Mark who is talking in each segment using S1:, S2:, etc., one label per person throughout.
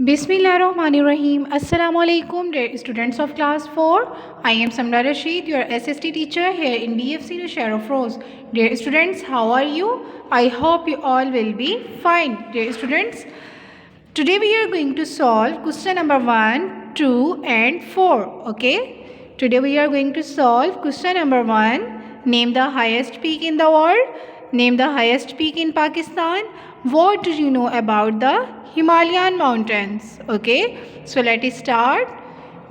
S1: Bismillahirrahmanirrahim. Assalamu alaikum, dear students of class 4. I am Samra Rashid, your SST teacher here in BFC The Share of Rose. Dear students, how are you? I hope you all will be fine. Dear students, today we are going to solve question number 1, 2 and 4. Okay? Today we are going to solve question number 1. Name the highest peak in the world. Name the highest peak in Pakistan. What do you know about the Himalayan mountains? Okay, so let us start.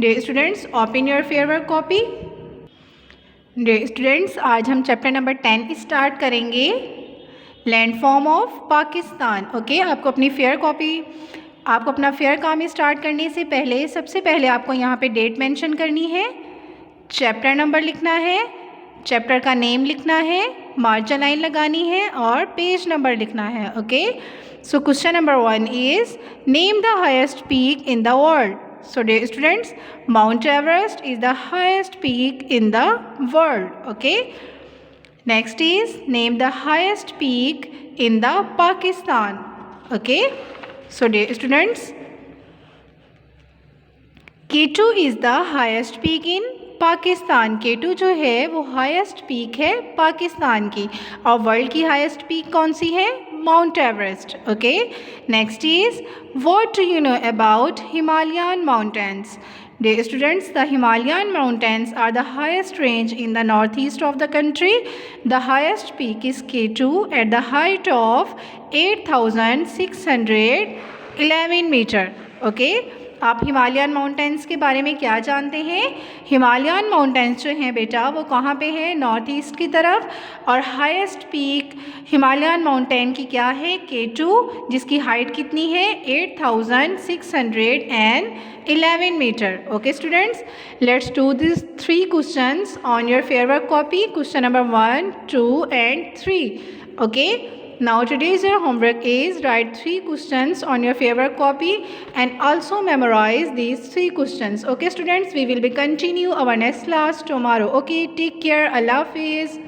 S1: Dear students, open your favorite copy. Dear students, आज हम chapter number 10 start करेंगे, landform of Pakistan. Okay, आपको अपना fair काम start करने से पहले सबसे पहले आपको यहाँ पे डेट मेंशन करनी है, चैप्टर नंबर लिखना है, चैप्टर का नेम लिखना है, मार्जिन लाइन लगानी है और पेज नंबर लिखना है. Okay, so question number 1 is name the highest peak in the world. So dear students, Mount Everest is the highest peak in the world. Okay. Next is name the highest peak in the Pakistan. Okay. So dear students, K2 is the highest peak in Pakistan. K2 जो है वो highest peak है पाकिस्तान की. और world की highest peak कौन सी है? Mount Everest. Okay, next is what do you know about Himalayan mountains. Dear students, the Himalayan mountains are the highest range in the northeast of the country. The highest peak is K2 at the height of 8,611 meter. Okay. आप Himalayan mountains के बारे में क्या जानते हैं? Himalayan mountains जो हैं बेटा वो कहाँ पे है? नॉर्थ ईस्ट की तरफ. और हाईएस्ट पीक हिमालयन माउंटेन की क्या है? K2, जिसकी हाइट कितनी है? 8,611 metre. Okay students, let's do this 3 questions on your favourite copy. Question number 1, 2 and 3. Okay, now today's your homework is write 3 questions on your favorite copy and also memorize these 3 questions. Okay students, we will be continue our next class tomorrow. Okay, take care. Allah Hafiz.